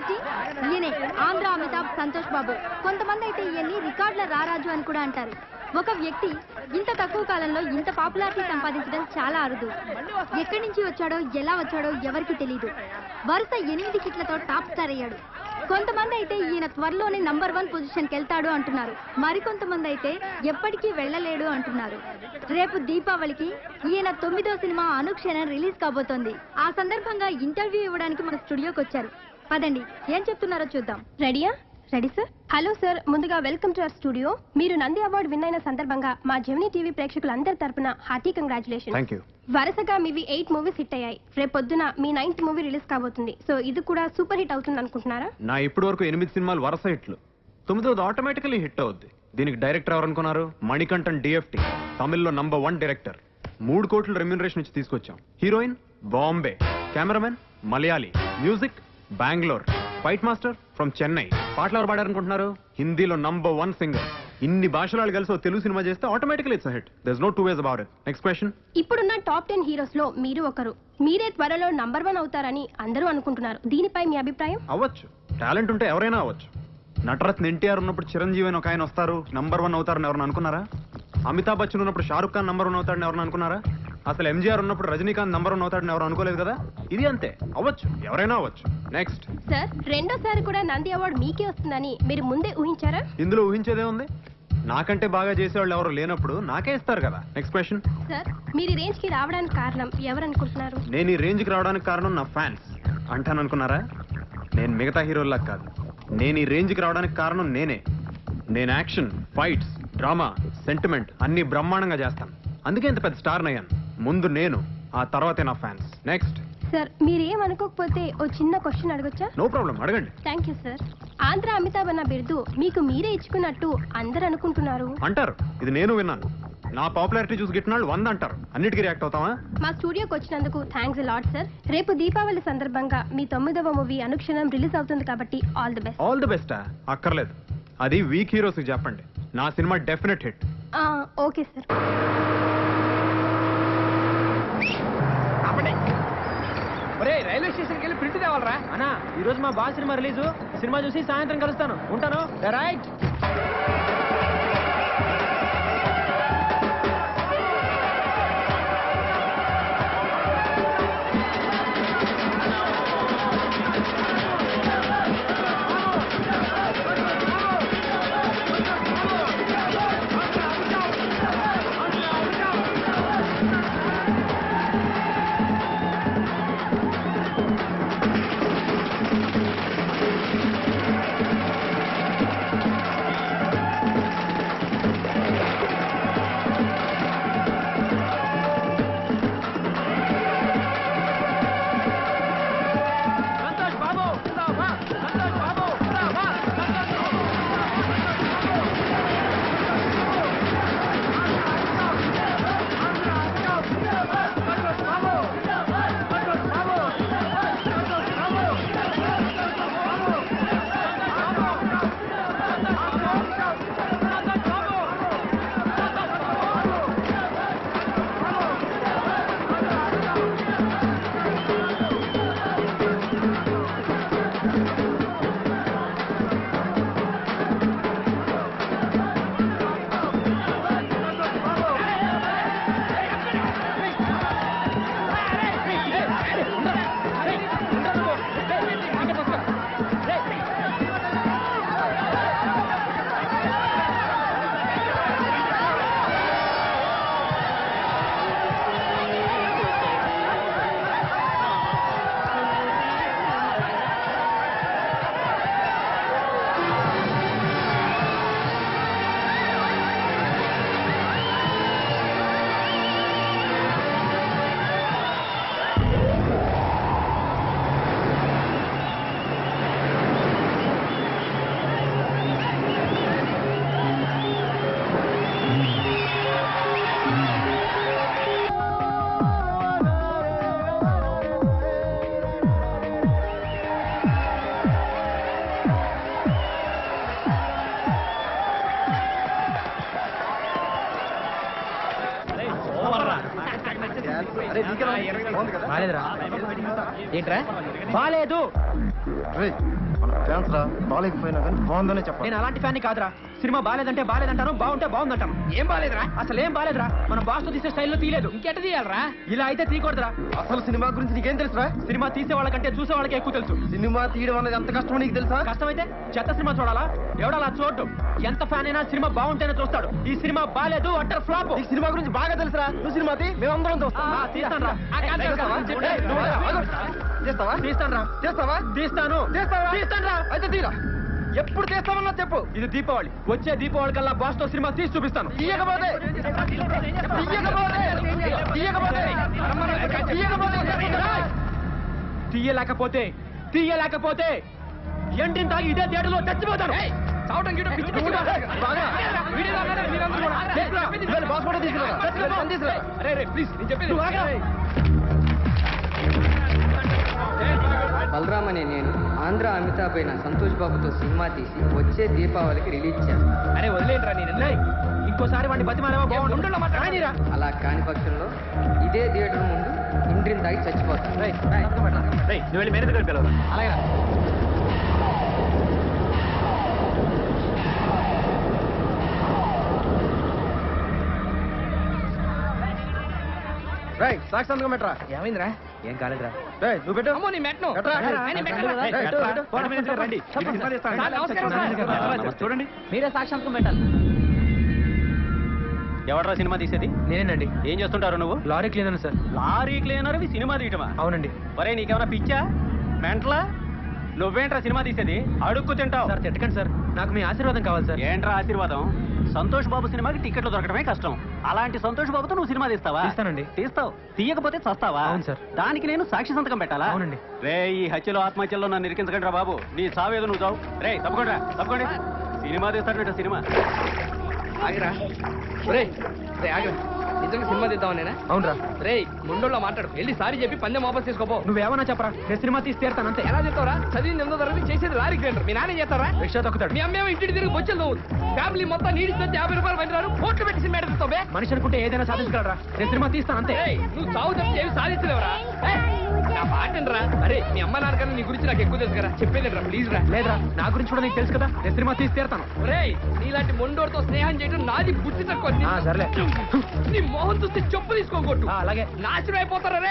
Popularity ఈయనే ఆంధ్ర అమితాబ్ సంతోష్ బాబు. కొంతమంది అయితే ఈయన్ని రికార్డుల రారాజు అని కూడా అంటారు. ఒక వ్యక్తి ఇంత తక్కువ కాలంలో ఇంత పాపులారిటీ సంపాదించడం చాలా అరుదు. ఎక్కడి నుంచి వచ్చాడో ఎలా వచ్చాడో ఎవరికి తెలియదు. వరుస 8 హిట్లతో టాప్ స్టార్ అయ్యాడు. కొంతమంది అయితే ఈయన త్వరలోనే నంబర్ 1 పొజిషన్కి వెళ్తాడు అంటున్నారు. మరికొంతమంది అయితే ఎప్పటికీ వెళ్ళలేడు అంటున్నారు. రేపు దీపావళికి ఈయన 9వ సినిమా అనుక్షణం రిలీజ్ కాబోతోంది. ఆ సందర్భంగా ఇంటర్వ్యూ ఇవ్వడానికి మన స్టూడియోకి వచ్చారు. పదండి ఏం చెప్తున్నారో చూద్దాం. రెడీయా? Ready sir. హలో సార్, ముందుగా వెల్కమ్ టు అవర్ స్టూడియో. మీరు నంది అవార్డు విన్ అయిన సందర్భంగా మా జెమినీ టీవీ ప్రేక్షకులందరి తరపున హార్టీ కంగ్రాచులేషన్. వరుసగా మీవి 8 మూవీస్ హిట్ అయ్యాయి. రేపొద్దున మీ 9th మూవీ రిలీజ్ కాబోతుంది. సో ఇది కూడా సూపర్ హిట్ అవుతుంది అనుకుంటున్నారా? నా ఇప్పటి వరకు 8 సినిమాలు వరుస హిట్లు, 9వ ఆటోమేటికలీ హిట్ అవుద్ది. దీనికి డైరెక్టర్ ఎవరు అనుకున్నారు? మణికంఠన్ DFT, తమిళ్లో నంబర్ 1 డైరెక్టర్. 3 కోట్ల రెమ్యూనరేషన్ ఇచ్చి తీసుకొచ్చాం. Heroine Bombay, cameraman Malayali, music Bengaluru, fight master from Chennai. పాటలు ఎవరు పాడారనుకుంటున్నారు? హిందీలో నంబర్ 1 సింగర్. ఇన్ని భాషలు కలిసి తెలుగు సినిమా చేస్తే automatically it's hit. There is no two ways about it. Next question. ఇప్పుడున్న టాప్ 10 హీరోస్ లో మీరు ఒకరు. మీరే త్వరలో నంబర్ 1 అవుతారని అందరూ అనుకుంటున్నారు. దీనిపై మీ అభిప్రాయం? అవ్వచ్చు, టాలెంట్ ఉంటే ఎవరైనా అవ్వచ్చు. నటరత్న NTR ఉన్నప్పుడు చిరంజీవి అని ఒక ఆయన వస్తారు, నంబర్ 1 అవుతారని ఎవరైనా అనుకున్నారా? అమితాబ్ బచ్చన్ ఉన్నప్పుడు షారుఖ్ ఖాన్ నంబర్ 1 అవుతాడని ఎవరైనా అనుకున్నారా? అసలు MGR ఉన్నప్పుడు రజనీకాంత్ నంబర్ 1 అవుతాడని ఎవరు అనుకోలేదు కదా. ఇది అంతే, అవ్వచ్చు, ఎవరైనా అవ్వచ్చు. నెక్స్ట్ సార్, రెండోసారి కూడా నంది అవార్డు మీకే వస్తుందని మీరు ముందే ఊహించారా? ఇందులో ఊహించేదే ఉంది. నాకంటే బాగా చేసేవాళ్ళు ఎవరు లేనప్పుడు నాకే ఇస్తారు కదా. Next question. సార్, మీరు ఈ రేంజ్ కి రావడానికి కారణం ఎవరు అనుకుంటున్నారు? నేను ఈ రేంజ్ కి రావడానికి కారణం నా ఫ్యాన్స్ అంటాను అనుకున్నారా? నేను మిగతా హీరోల్లా కాదు. నేను ఈ రేంజ్ కి రావడానికి కారణం నేనే. నేను యాక్షన్, ఫైట్స్, డ్రామా, సెంటిమెంట్ అన్ని బ్రహ్మాండంగా చేస్తాను. అందుకే ఇంత పెద్ద స్టార్ అయ్యాను. ముందు నేను, ఆ తర్వాతే నా ఫ్యాన్స్. నెక్స్ట్. సార్, మీరేం అనుకోకపోతే ఓ చిన్న క్వశ్చన్ అడగొచ్చా? నో ప్రాబ్లం, అడగండి. Thank you sir. Andhra Amitabh అన్న బిరుదు మీకు మీరే ఇచ్చుకున్నట్టు అందరు అనుకుంటున్నారు. అంటారు, ఇది నేను విన్నాను. నా పాపులారిటీ చూసి గిట్టిన వాళ్ళు 100 అంటారు. అన్నిటికీ రియాక్ట్ అవుతావా? మా స్టూడియోకి వచ్చినందుకు థ్యాంక్స్ ఎ లాట్ సార్. రేపు దీపావళి సందర్భంగా మీ 9వ మూవీ అనుక్షణం రిలీజ్ అవుతుంది కాబట్టి all the best. All the బెస్టా? అక్కర్లేదు, అది వీక్ హీరోస్ చెప్పండి. నా cinema definite hit. Okay sir. Railway స్టేషన్కి వెళ్ళి ప్రింట్ తేవాలరా అన్నా. ఈ రోజు మా బాస్ సినిమా రిలీజు. సినిమా చూసి సాయంత్రం కలుస్తాను. ఉంటాను. రైట్. ఏంట్రా బాలేదు? మన ఫ్యాన్స్ రా బాగాలేకపోయినా కానీ బాగుందనే చెప్పాలి. నేను అలాంటి ఫ్యాన్ కాదురా. సినిమా బాలేదంటే బాలేదంటాను, బాగుంటే బాగుందంటాను. ఏం బాలేదురా? అసలు ఏం బాలేదురా. మన బాస్ తో తీసే స్టైల్లో తీయలేదు, ఇంకెట తీయాలరా? ఇలా అయితే తీయకూడదురా. అసలు సినిమా గురించి నీకేం తెలుసురా? సినిమా తీసే వాళ్ళకంటే చూసే వాళ్ళకి ఎక్కువ తెలుసు. సినిమా తీయడం అనేది ఎంత కష్టమో నీకు తెలుసా? కష్టమైతే చెత్త సినిమా చూడాలా? ఎవడలా చూడటం. ఎంత ఫ్యాన్ అయినా సినిమా బాగుంటేనే చూస్తాడు. ఈ సినిమా బాలేదు అంటే ఫ్లాప్. నీకు సినిమా గురించి బాగా తెలుసురా. నువ్వు సినిమా తీ, మేమందరం చూస్తాం. తీస్తాను రా. చేస్తావా? తీస్తాను రా. చేస్తావా? తీస్తాను. తీస్తాను రా. అయితే తీరా. ఎప్పుడు చేస్తామన్నా చెప్పు. ఇది దీపావళి. వచ్చే దీపావళి కల్లా బాస్ తో సినిమా తీసి చూపిస్తాను. తీయకపోతే తీయలేకపోతే ఎండిని తాగి ఇదే థియేటర్లో చచ్చిపోతాను. బాస్ ఫోటో తీసుకురా. బలరామ్ అనే నేను ఆంధ్ర అమితాబ్ అయిన సంతోష్ బాబుతో సినిమా తీసి వచ్చే దీపావళికి రిలీజ్ చేస్తాను. అరే వదిలేంట్రా నేను. ఇంకోసారి వాడిని బతిమాలేమో బాగుండు. అలా కాని పక్షంలో ఇదే థియేటర్ ముందు ఇండ్రిని తాగి చచ్చిపోతాను. నువ్వు వెళ్ళి మేనేజర్ గారికి పిలవరా. అలాగే రైట్ సాక్షి సంతకం పెట్టరా. ఏమైందిరా? ఏం కాలేదురా. రేయ్, నువ్వు పెట్టు. అమ్మో నీ మెట్ను. పెట్టరా. చూడండి, మీరే సాక్షాత్కం పెట్టాలి. ఎవడరా సినిమా తీసేది? నేనేనండి. ఏం చేస్తుంటారు నువ్వు? Lorry cleaner sir. Lorry cleaner cinema తీయటమా? అవునండి. ఒరే నీకేమైనా పిచ్చా మెంటలా? నువ్వేంట్రా సినిమా తీసేది? అడుక్కు తింటావు. సార్ తిట్టకండి సార్, నాకు మీ ఆశీర్వాదం కావాలి సార్. ఏంట్రా ఆశీర్వాదం? సంతోష్ బాబు సినిమాకి టికెట్లు దొరకడమే కష్టం. అలాంటి సంతోష్ బాబుతో నువ్వు సినిమా తీస్తావా? తీస్తానండి. తీస్తావు. తీయకపోతే చస్తావా? అవును సార్. దానికి నేను సాక్షి సంతకం పెట్టాలా? అవునండి. రే ఈ హత్యలో ఆత్మహత్యలో నన్ను ఇరికించకండి రా బాబు. నీ సావేదో నువ్వు చావు. రే తప్పకుండా తప్పకండి. సినిమా తీస్తాడట సినిమా. ఆగిరా. ఆగిరా. నిజంగా సినిమా తీద్దామా నేనా? అవునరా. రే ముండోళ్ళ మాట్లాడు. వెళ్ళి సారీ చెప్పి పందెం వాపస్ తీసుకోపో. నువ్వేమన్నా చెప్పరా, నేను సినిమా తీసి తీరుతాను అంతే. ఎలా చెప్తావరా? చదివింది 8వ తరగతి, చేసేది లారీ క్లీనర్. మీ నాన్న చేస్తారా? రిక్షా తొక్కుతాడు. మీ అమ్మేమో ఇంటికి తిరిగి బొచ్చెలు ఫ్యామిలీ మొత్తం నీడిస్తే 50 రూపాయలు పనిరారు కోట్లు పెట్టి సినిమా ఎడుతావే. మనిషి అనుకుంటే ఏదైనా సాధించగలరా? నేను సినిమా తీస్తాను అంతే. నువ్వు చావు తప్పి ఏమి సాధించలేవరా? నా పాటనరా. అరే మీ అమ్మ నాన్నకన్నా నీ గురించి నాకు ఎక్కువ తెలుసు కదా, చెప్పేలేదురా ప్లీజ్ రా. లేదురా, నా గురించి కూడా నీకు తెలుసు కదా, నేను సినిమా తీసి తీరుతాను. నీలాంటి మొండోడితో స్నేహం చేయడం నాది బుద్ధి తక్కువ. సర్లే. నీ మోహన్ చూస్తే చెప్పు తీసుకోకూడదు. అలాగే. నాశనం అయిపోతారా రే.